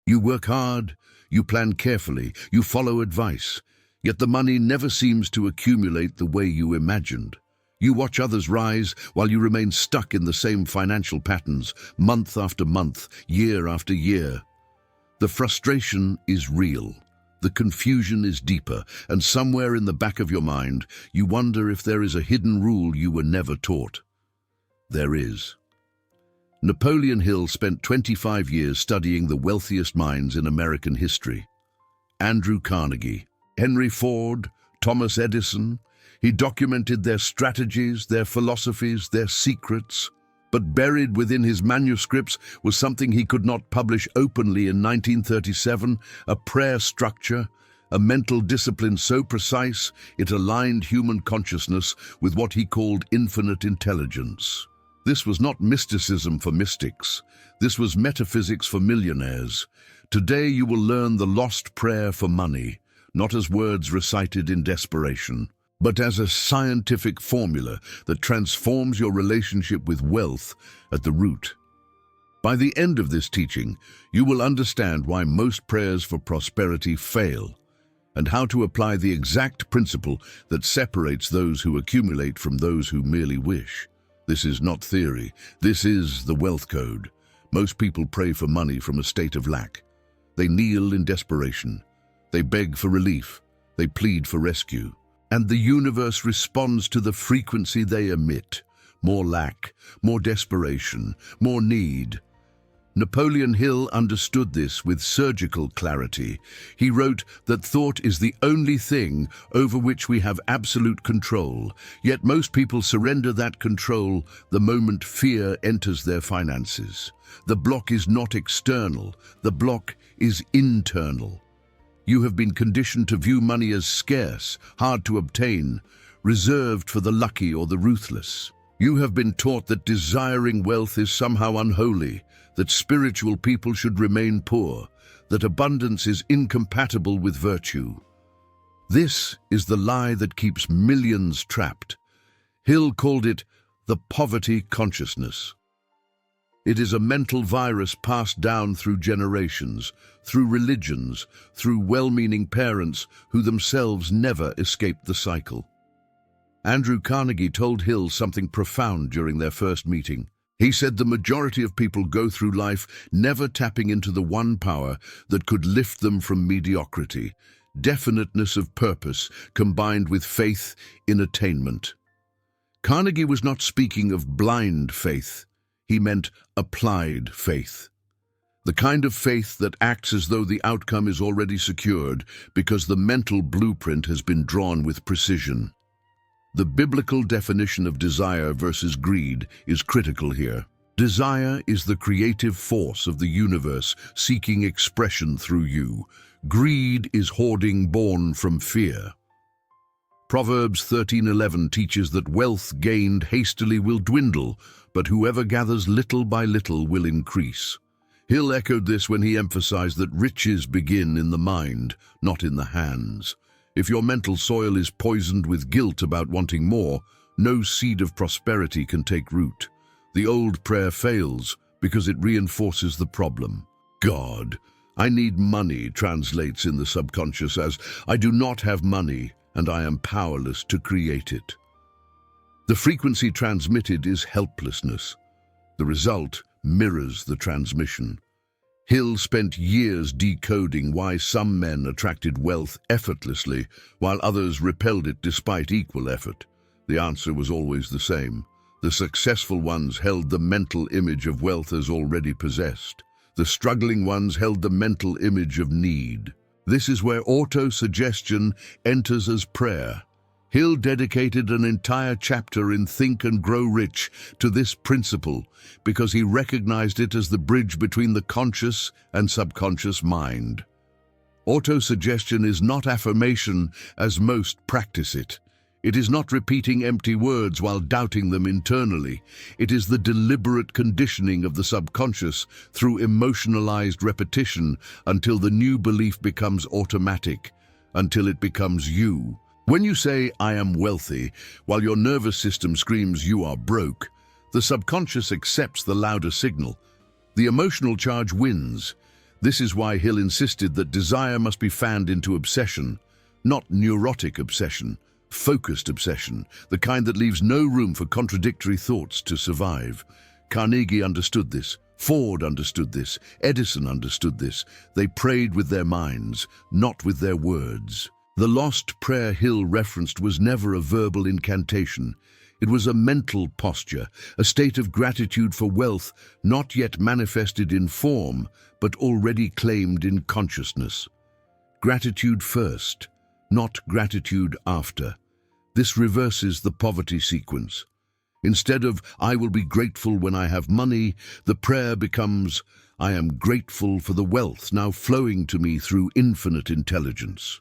You work hard, you plan carefully, you follow advice, yet the money never seems to accumulate the way you imagined. You watch others rise while you remain stuck in the same financial patterns, month after month, year after year. The frustration is real. The confusion is deeper, and somewhere in the back of your mind, you wonder if there is a hidden rule you were never taught. There is. Napoleon Hill spent 25 years studying the wealthiest minds in American history. Andrew Carnegie, Henry Ford, Thomas Edison. He documented their strategies, their philosophies, their secrets. But buried within his manuscripts was something he could not publish openly in 1937, a prayer structure, a mental discipline so precise it aligned human consciousness with what he called infinite intelligence. This was not mysticism for mystics. This was metaphysics for millionaires. Today you will learn the lost prayer for money, not as words recited in desperation, but as a scientific formula that transforms your relationship with wealth at the root. By the end of this teaching, you will understand why most prayers for prosperity fail, and how to apply the exact principle that separates those who accumulate from those who merely wish. This is not theory. This is the wealth code. Most people pray for money from a state of lack. They kneel in desperation. They beg for relief. They plead for rescue. And the universe responds to the frequency they emit. More lack, more desperation, more need. Napoleon Hill understood this with surgical clarity. He wrote that thought is the only thing over which we have absolute control, yet most people surrender that control the moment fear enters their finances. The block is not external, the block is internal. You have been conditioned to view money as scarce, hard to obtain, reserved for the lucky or the ruthless. You have been taught that desiring wealth is somehow unholy, that spiritual people should remain poor, that abundance is incompatible with virtue. This is the lie that keeps millions trapped. Hill called it the poverty consciousness. It is a mental virus passed down through generations, through religions, through well-meaning parents who themselves never escaped the cycle. Andrew Carnegie told Hill something profound during their first meeting. He said the majority of people go through life never tapping into the one power that could lift them from mediocrity, definiteness of purpose combined with faith in attainment. Carnegie was not speaking of blind faith. He meant applied faith. The kind of faith that acts as though the outcome is already secured because the mental blueprint has been drawn with precision. The biblical definition of desire versus greed is critical here. Desire is the creative force of the universe seeking expression through you. Greed is hoarding born from fear. Proverbs 13:11 teaches that wealth gained hastily will dwindle, but whoever gathers little by little will increase. Hill echoed this when he emphasized that riches begin in the mind, not in the hands. If your mental soil is poisoned with guilt about wanting more, no seed of prosperity can take root. The old prayer fails because it reinforces the problem. God, I need money translates in the subconscious as, I do not have money and I am powerless to create it. The frequency transmitted is helplessness. The result mirrors the transmission. Hill spent years decoding why some men attracted wealth effortlessly while others repelled it despite equal effort. The answer was always the same. The successful ones held the mental image of wealth as already possessed. The struggling ones held the mental image of need. This is where autosuggestion enters as prayer. Hill dedicated an entire chapter in Think and Grow Rich to this principle because he recognized it as the bridge between the conscious and subconscious mind. Autosuggestion is not affirmation as most practice it. It is not repeating empty words while doubting them internally. It is the deliberate conditioning of the subconscious through emotionalized repetition until the new belief becomes automatic, until it becomes you. When you say, I am wealthy, while your nervous system screams, you are broke, the subconscious accepts the louder signal. The emotional charge wins. This is why Hill insisted that desire must be fanned into obsession, not neurotic obsession, focused obsession, the kind that leaves no room for contradictory thoughts to survive. Carnegie understood this. Ford understood this. Edison understood this. They prayed with their minds, not with their words. The lost prayer Hill referenced was never a verbal incantation. It was a mental posture, a state of gratitude for wealth not yet manifested in form, but already claimed in consciousness. Gratitude first, not gratitude after. This reverses the poverty sequence. Instead of, "I will be grateful when I have money," the prayer becomes, "I am grateful for the wealth now flowing to me through infinite intelligence."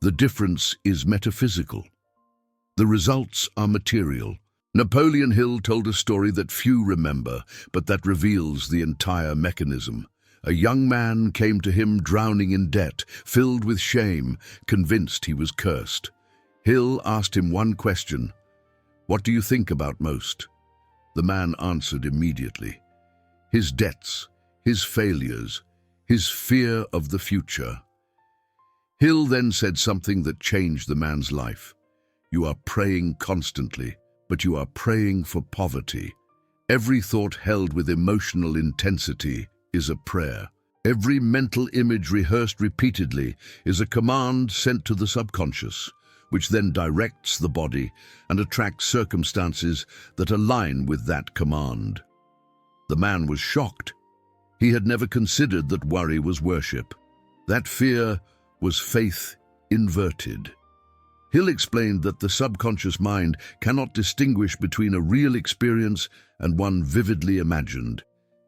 The difference is metaphysical. The results are material. Napoleon Hill told a story that few remember, but that reveals the entire mechanism. A young man came to him drowning in debt, filled with shame, convinced he was cursed. Hill asked him one question: "What do you think about most?" The man answered immediately: "His debts, his failures, his fear of the future." Hill then said something that changed the man's life. "You are praying constantly, but you are praying for poverty. Every thought held with emotional intensity is a prayer. Every mental image rehearsed repeatedly is a command sent to the subconscious, which then directs the body and attracts circumstances that align with that command." The man was shocked. He had never considered that worry was worship. That fear was faith inverted. Hill explained that the subconscious mind cannot distinguish between a real experience and one vividly imagined.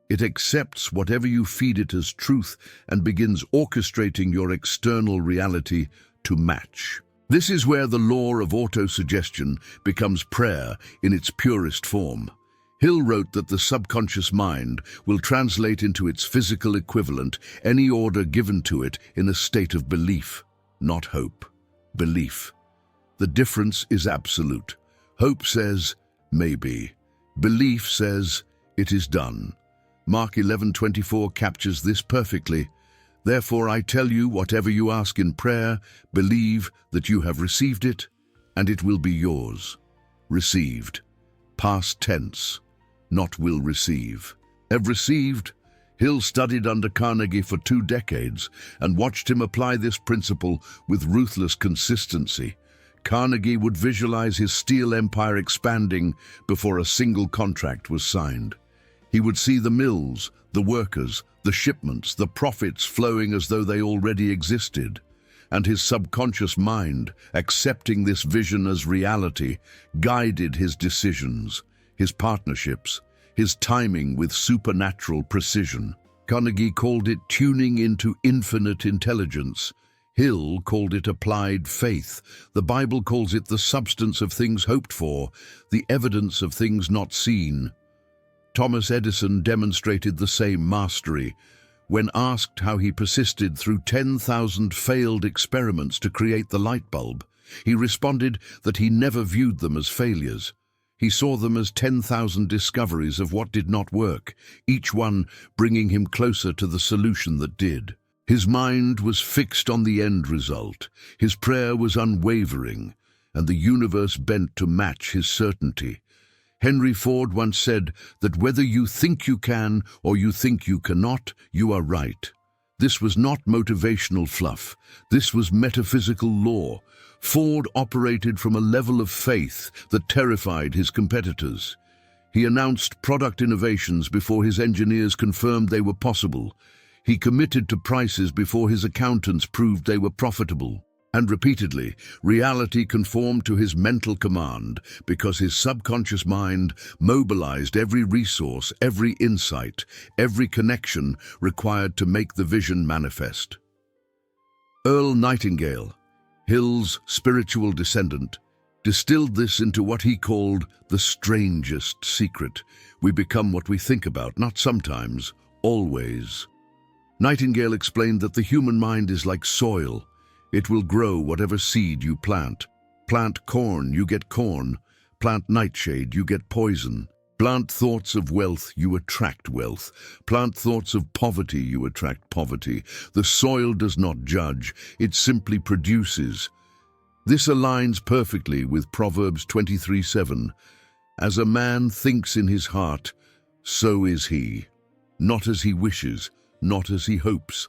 It accepts whatever you feed it as truth and begins orchestrating your external reality to match. This is where the law of autosuggestion becomes prayer in its purest form. Hill wrote that the subconscious mind will translate into its physical equivalent any order given to it in a state of belief, not hope. Belief. The difference is absolute. Hope says, maybe. Belief says, it is done. Mark 11:24 captures this perfectly. "Therefore I tell you, whatever you ask in prayer, believe that you have received it, and it will be yours." Received. Past tense, not will receive. Have received. Hill studied under Carnegie for 2 decades and watched him apply this principle with ruthless consistency. Carnegie would visualize his steel empire expanding before a single contract was signed. He would see the mills, the workers, the shipments, the profits flowing as though they already existed. And his subconscious mind, accepting this vision as reality, guided his decisions, his partnerships, his timing with supernatural precision. Carnegie called it tuning into infinite intelligence. Hill called it applied faith. The Bible calls it the substance of things hoped for, the evidence of things not seen. Thomas Edison demonstrated the same mastery. When asked how he persisted through 10,000 failed experiments to create the light bulb, he responded that he never viewed them as failures. He saw them as 10,000 discoveries of what did not work, each one bringing him closer to the solution that did. His mind was fixed on the end result. His prayer was unwavering, and the universe bent to match his certainty. Henry Ford once said that whether you think you can or you think you cannot, you are right. This was not motivational fluff. This was metaphysical law. Ford operated from a level of faith that terrified his competitors. He announced product innovations before his engineers confirmed they were possible. He committed to prices before his accountants proved they were profitable. And repeatedly, reality conformed to his mental command because his subconscious mind mobilized every resource, every insight, every connection required to make the vision manifest. Earl Nightingale, Hill's spiritual descendant, distilled this into what he called the strangest secret. We become what we think about, not sometimes, always. Nightingale explained that the human mind is like soil. It will grow whatever seed you plant. Plant corn, you get corn. Plant nightshade, you get poison. Plant thoughts of wealth, you attract wealth. Plant thoughts of poverty, you attract poverty. The soil does not judge, it simply produces. This aligns perfectly with Proverbs 23:7. As a man thinks in his heart, so is he. Not as he wishes, not as he hopes,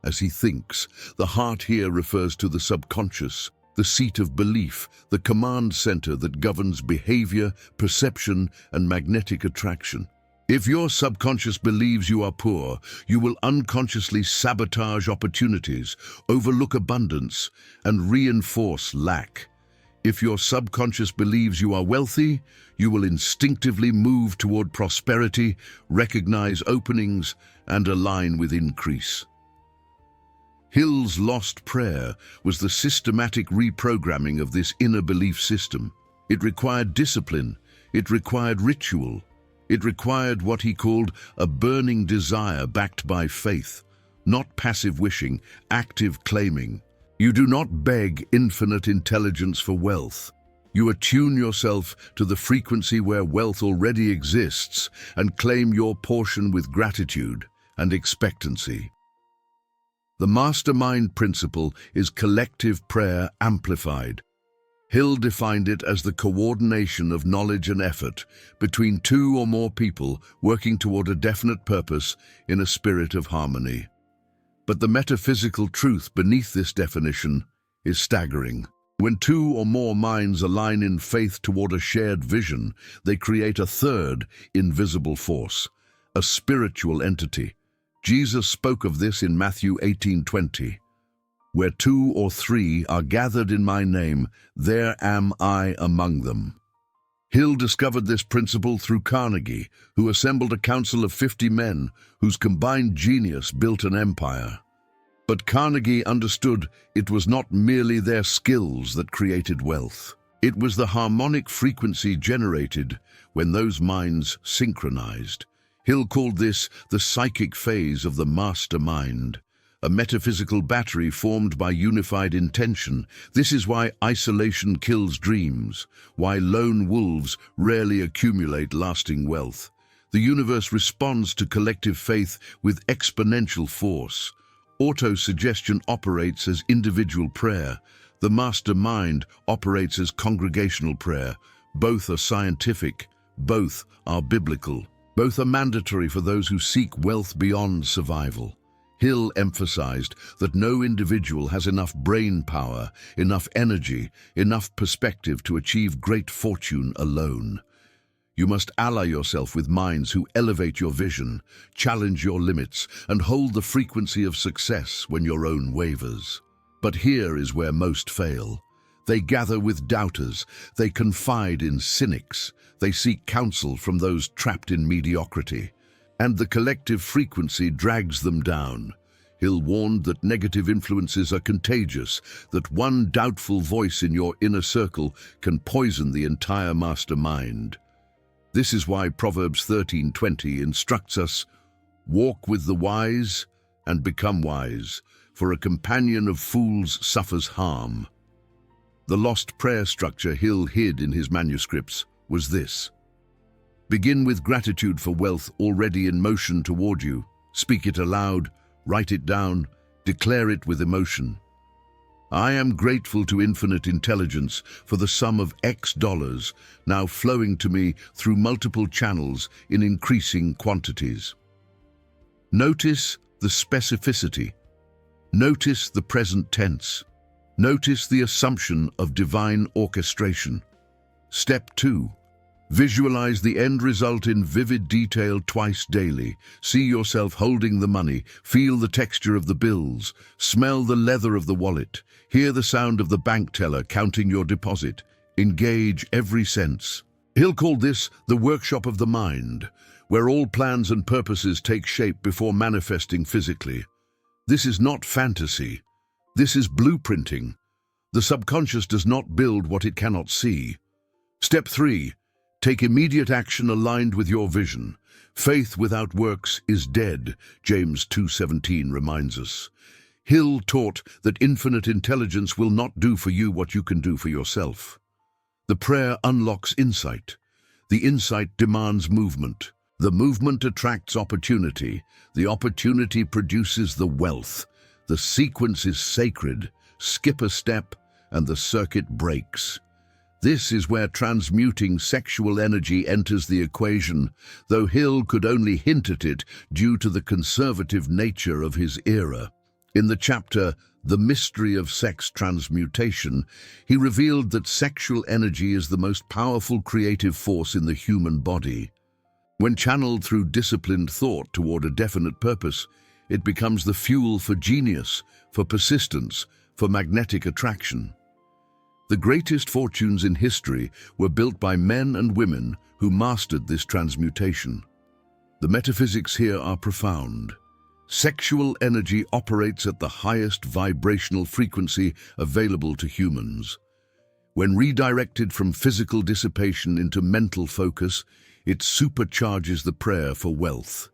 as he thinks. The heart here refers to the subconscious, the seat of belief, the command center that governs behavior, perception, and magnetic attraction. If your subconscious believes you are poor, you will unconsciously sabotage opportunities, overlook abundance, and reinforce lack. If your subconscious believes you are wealthy, you will instinctively move toward prosperity, recognize openings, and align with increase. Hill's lost prayer was the systematic reprogramming of this inner belief system. It required discipline, it required ritual, it required what he called a burning desire backed by faith, not passive wishing, active claiming. You do not beg infinite intelligence for wealth. You attune yourself to the frequency where wealth already exists and claim your portion with gratitude and expectancy. The Mastermind Principle is collective prayer amplified. Hill defined it as the coordination of knowledge and effort between two or more people working toward a definite purpose in a spirit of harmony. But the metaphysical truth beneath this definition is staggering. When two or more minds align in faith toward a shared vision, they create a third invisible force, a spiritual entity. Jesus spoke of this in Matthew 18:20. Where two or three are gathered in my name, there am I among them. Hill discovered this principle through Carnegie, who assembled a council of 50 men whose combined genius built an empire. But Carnegie understood it was not merely their skills that created wealth. It was the harmonic frequency generated when those minds synchronized. Hill called this the psychic phase of the mastermind, a metaphysical battery formed by unified intention. This is why isolation kills dreams, why lone wolves rarely accumulate lasting wealth. The universe responds to collective faith with exponential force. Autosuggestion operates as individual prayer. The mastermind operates as congregational prayer. Both are scientific, both are biblical. Both are mandatory for those who seek wealth beyond survival. Hill emphasized that no individual has enough brain power, enough energy, enough perspective to achieve great fortune alone. You must ally yourself with minds who elevate your vision, challenge your limits, and hold the frequency of success when your own wavers. But here is where most fail. They gather with doubters, they confide in cynics, they seek counsel from those trapped in mediocrity, and the collective frequency drags them down. Hill warned that negative influences are contagious, that one doubtful voice in your inner circle can poison the entire mastermind. This is why Proverbs 13:20 instructs us, "Walk with the wise and become wise, for a companion of fools suffers harm." The lost prayer structure Hill hid in his manuscripts was this. Begin with gratitude for wealth already in motion toward you. Speak it aloud, write it down, declare it with emotion. I am grateful to infinite intelligence for the sum of X dollars now flowing to me through multiple channels in increasing quantities. Notice the specificity. Notice the present tense. Notice the assumption of divine orchestration. Step 2. Visualize the end result in vivid detail twice daily. See yourself holding the money, feel the texture of the bills, smell the leather of the wallet, hear the sound of the bank teller counting your deposit. Engage every sense. Hill called this the workshop of the mind, where all plans and purposes take shape before manifesting physically. This is not fantasy. This is blueprinting. The subconscious does not build what it cannot see. Step 3. Take immediate action aligned with your vision. Faith without works is dead, James 2:17 reminds us. Hill taught that infinite intelligence will not do for you what you can do for yourself. The prayer unlocks insight. The insight demands movement. The movement attracts opportunity. The opportunity produces the wealth. The sequence is sacred. Skip a step, and the circuit breaks. This is where transmuting sexual energy enters the equation, though Hill could only hint at it due to the conservative nature of his era. In the chapter, The Mystery of Sex Transmutation, he revealed that sexual energy is the most powerful creative force in the human body. When channeled through disciplined thought toward a definite purpose, it becomes the fuel for genius, for persistence, for magnetic attraction. The greatest fortunes in history were built by men and women who mastered this transmutation. The metaphysics here are profound. Sexual energy operates at the highest vibrational frequency available to humans. When redirected from physical dissipation into mental focus, it supercharges the prayer for wealth.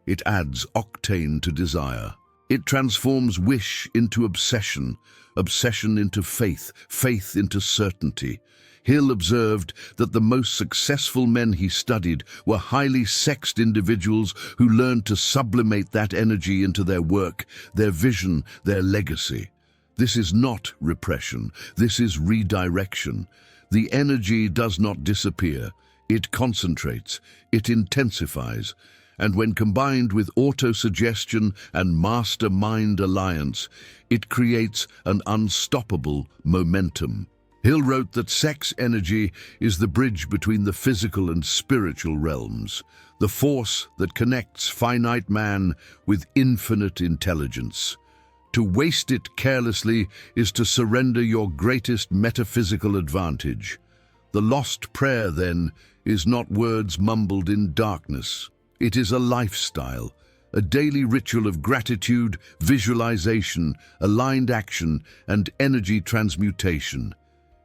It adds octane to desire. It transforms wish into obsession, obsession into faith, faith into certainty. Hill observed that the most successful men he studied were highly sexed individuals who learned to sublimate that energy into their work, their vision, their legacy. This is not repression, this is redirection. The energy does not disappear, it concentrates, it intensifies, and when combined with autosuggestion and mastermind alliance, it creates an unstoppable momentum. Hill wrote that sex energy is the bridge between the physical and spiritual realms, the force that connects finite man with infinite intelligence. To waste it carelessly is to surrender your greatest metaphysical advantage. The lost prayer, then, is not words mumbled in darkness. It is a lifestyle, a daily ritual of gratitude, visualization, aligned action, and energy transmutation.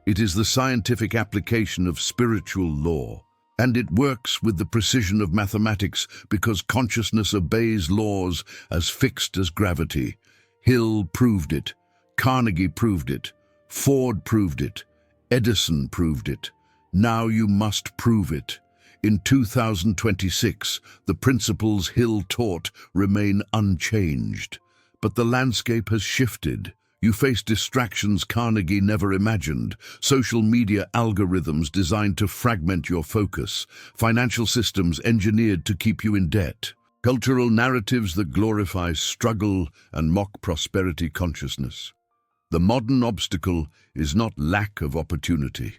It is the scientific application of spiritual law, and it works with the precision of mathematics because consciousness obeys laws as fixed as gravity. Hill proved it, Carnegie proved it, Ford proved it, Edison proved it. Now you must prove it. In 2026, the principles Hill taught remain unchanged, but the landscape has shifted. You face distractions Carnegie never imagined, social media algorithms designed to fragment your focus, financial systems engineered to keep you in debt, cultural narratives that glorify struggle and mock prosperity consciousness. The modern obstacle is not lack of opportunity.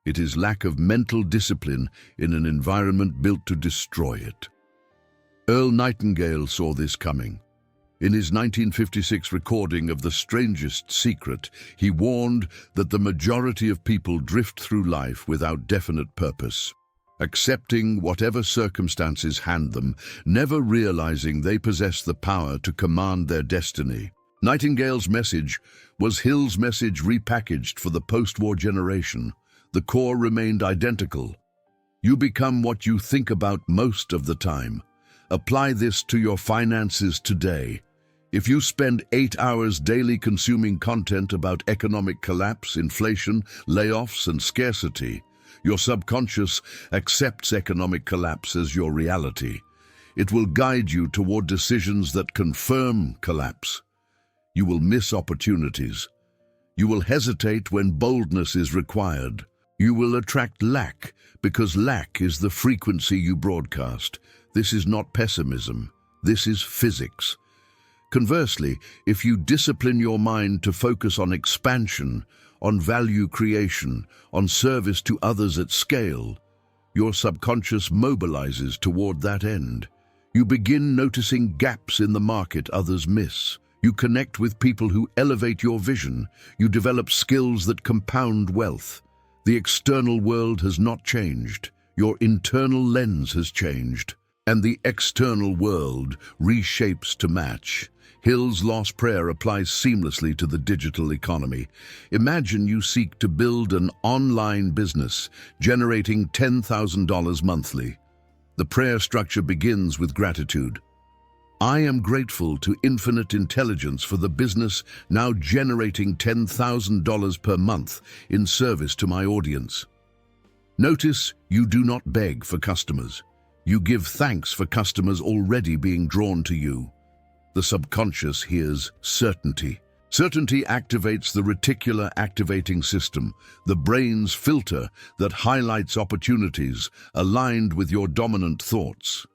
It is lack of mental discipline in an environment built to destroy it. Earl Nightingale saw this coming. In his 1956 recording of The Strangest Secret, he warned that the majority of people drift through life without definite purpose, accepting whatever circumstances hand them, never realizing they possess the power to command their destiny. Nightingale's message was Hill's message repackaged for the post-war generation. The core remained identical. You become what you think about most of the time. Apply this to your finances today. If you spend 8 hours daily consuming content about economic collapse, inflation, layoffs, and scarcity, your subconscious accepts economic collapse as your reality. It will guide you toward decisions that confirm collapse. You will miss opportunities. You will hesitate when boldness is required. You will attract lack because lack is the frequency you broadcast. This is not pessimism. This is physics. Conversely, if you discipline your mind to focus on expansion, on value creation, on service to others at scale, your subconscious mobilizes toward that end. You begin noticing gaps in the market others miss. You connect with people who elevate your vision. You develop skills that compound wealth. The external world has not changed. Your internal lens has changed, and the external world reshapes to match. Hill's lost prayer applies seamlessly to the digital economy. Imagine you seek to build an online business, generating $10,000 monthly. The prayer structure begins with gratitude. I am grateful to infinite intelligence for the business now generating $10,000 per month in service to my audience. Notice you do not beg for customers. You give thanks for customers already being drawn to you. The subconscious hears certainty. Certainty activates the reticular activating system, the brain's filter that highlights opportunities aligned with your dominant thoughts.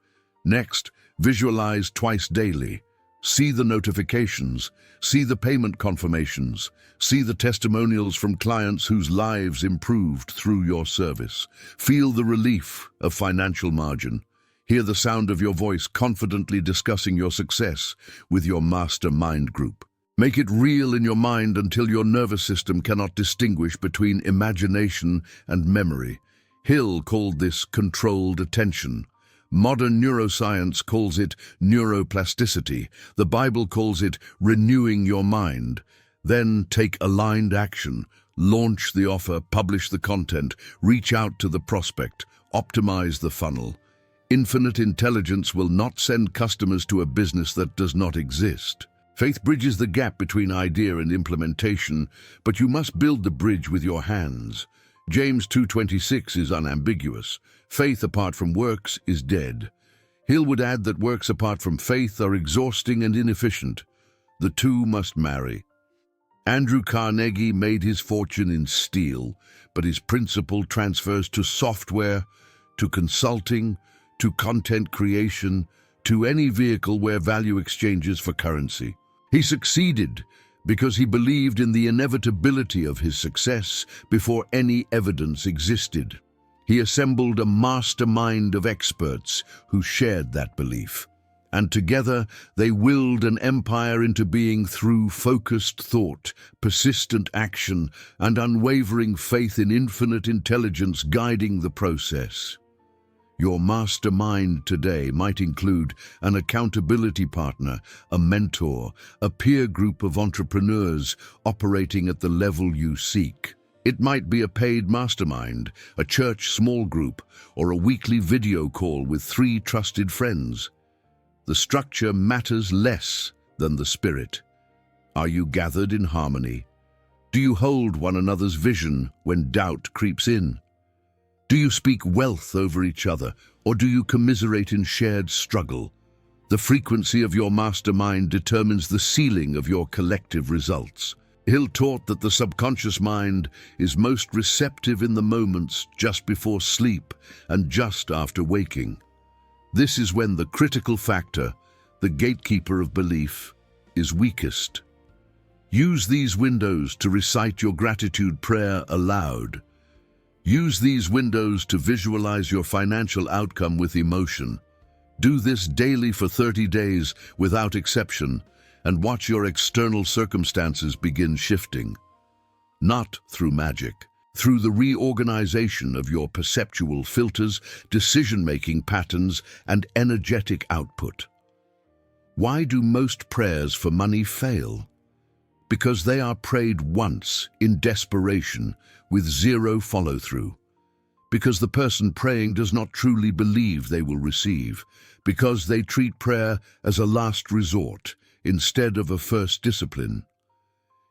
Next, visualize twice daily. See the notifications, see the payment confirmations, see the testimonials from clients whose lives improved through your service. Feel the relief of financial margin. Hear the sound of your voice confidently discussing your success with your mastermind group. Make it real in your mind until your nervous system cannot distinguish between imagination and memory. Hill called this controlled attention. Modern neuroscience calls it neuroplasticity. The Bible calls it renewing your mind. Then take aligned action. Launch the offer, publish the content, reach out to the prospect, optimize the funnel. Infinite intelligence will not send customers to a business that does not exist. Faith bridges the gap between idea and implementation, but you must build the bridge with your hands. James 2:26 is unambiguous. Faith apart from works is dead. Hill would add that works apart from faith are exhausting and inefficient. The two must marry. Andrew Carnegie made his fortune in steel, but his principle transfers to software, to consulting, to content creation, to any vehicle where value exchanges for currency. He succeeded because he believed in the inevitability of his success before any evidence existed. He assembled a mastermind of experts who shared that belief, and together they willed an empire into being through focused thought, persistent action, and unwavering faith in infinite intelligence guiding the process. Your mastermind today might include an accountability partner, a mentor, a peer group of entrepreneurs operating at the level you seek. It might be a paid mastermind, a church small group, or a weekly video call with 3 trusted friends. The structure matters less than the spirit. Are you gathered in harmony? Do you hold one another's vision when doubt creeps in? Do you speak wealth over each other, or do you commiserate in shared struggle? The frequency of your mastermind determines the ceiling of your collective results. Hill taught that the subconscious mind is most receptive in the moments just before sleep and just after waking. This is when the critical factor, the gatekeeper of belief, is weakest. Use these windows to recite your gratitude prayer aloud. Use these windows to visualize your financial outcome with emotion. Do this daily for 30 days without exception, and watch your external circumstances begin shifting. Not through magic, through the reorganization of your perceptual filters, decision-making patterns, and energetic output. Why do most prayers for money fail? Because they are prayed once in desperation with zero follow-through. Because the person praying does not truly believe they will receive. Because they treat prayer as a last resort instead of a first discipline.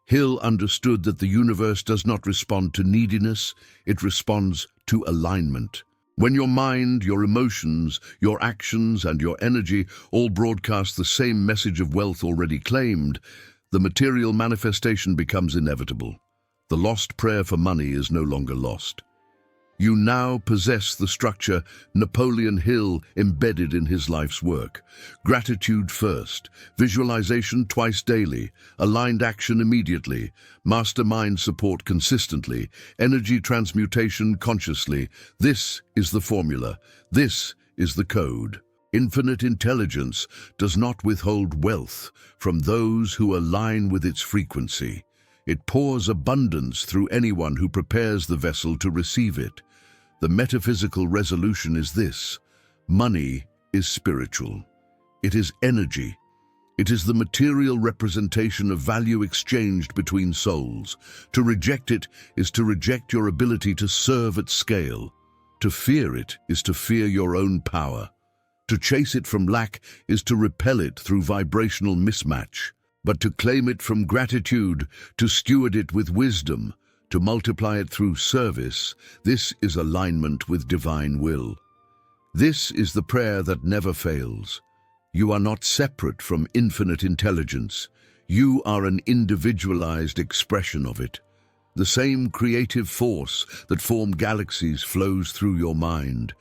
Hill understood that the universe does not respond to neediness, it responds to alignment. When your mind, your emotions, your actions, and your energy all broadcast the same message of wealth already claimed, the material manifestation becomes inevitable. The lost prayer for money is no longer lost. You now possess the structure Napoleon Hill embedded in his life's work. Gratitude first, visualization twice daily, aligned action immediately, mastermind support consistently, energy transmutation consciously. This is the formula. This is the code. Infinite intelligence does not withhold wealth from those who align with its frequency. It pours abundance through anyone who prepares the vessel to receive it. The metaphysical resolution is this: money is spiritual. It is energy. It is the material representation of value exchanged between souls. To reject it is to reject your ability to serve at scale. To fear it is to fear your own power. To chase it from lack is to repel it through vibrational mismatch. But to claim it from gratitude, to steward it with wisdom, to multiply it through service. This is alignment with divine will. This is the prayer that never fails. You are not separate from infinite intelligence. You are an individualized expression of it. The same creative force that formed galaxies flows through your mind.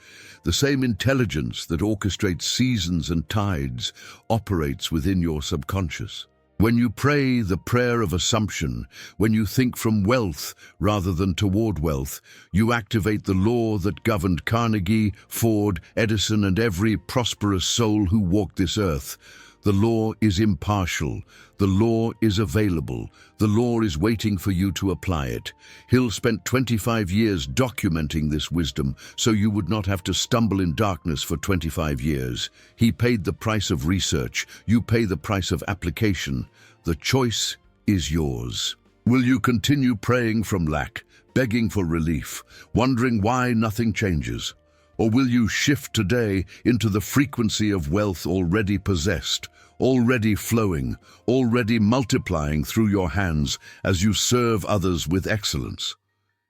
The same intelligence that orchestrates seasons and tides operates within your subconscious. When you pray the prayer of assumption, when you think from wealth rather than toward wealth, you activate the law that governed Carnegie, Ford, Edison, and every prosperous soul who walked this earth. The law is impartial. The law is available. The law is waiting for you to apply it. Hill spent 25 years documenting this wisdom so you would not have to stumble in darkness for 25 years. He paid the price of research. You pay the price of application. The choice is yours. Will you continue praying from lack, begging for relief, wondering why nothing changes? Or will you shift today into the frequency of wealth already possessed, already flowing, already multiplying through your hands as you serve others with excellence?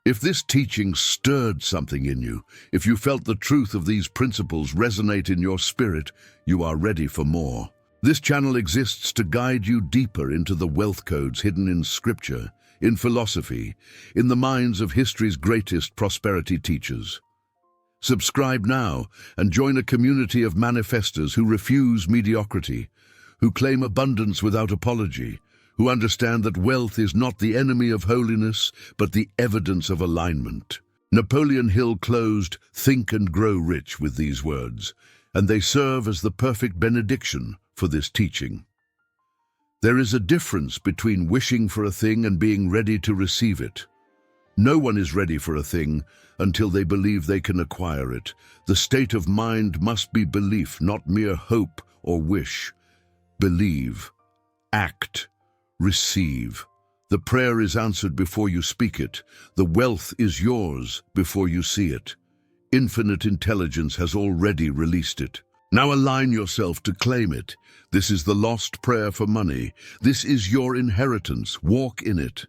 If this teaching stirred something in you, if you felt the truth of these principles resonate in your spirit, you are ready for more. This channel exists to guide you deeper into the wealth codes hidden in scripture, in philosophy, in the minds of history's greatest prosperity teachers. Subscribe now and join a community of manifestors who refuse mediocrity, who claim abundance without apology, who understand that wealth is not the enemy of holiness, but the evidence of alignment. Napoleon Hill closed "Think and Grow Rich" with these words, and they serve as the perfect benediction for this teaching. There is a difference between wishing for a thing and being ready to receive it. No one is ready for a thing until they believe they can acquire it. The state of mind must be belief, not mere hope or wish. Believe, act, receive. The prayer is answered before you speak it. The wealth is yours before you see it. Infinite intelligence has already released it. Now align yourself to claim it. This is the lost prayer for money. This is your inheritance. Walk in it.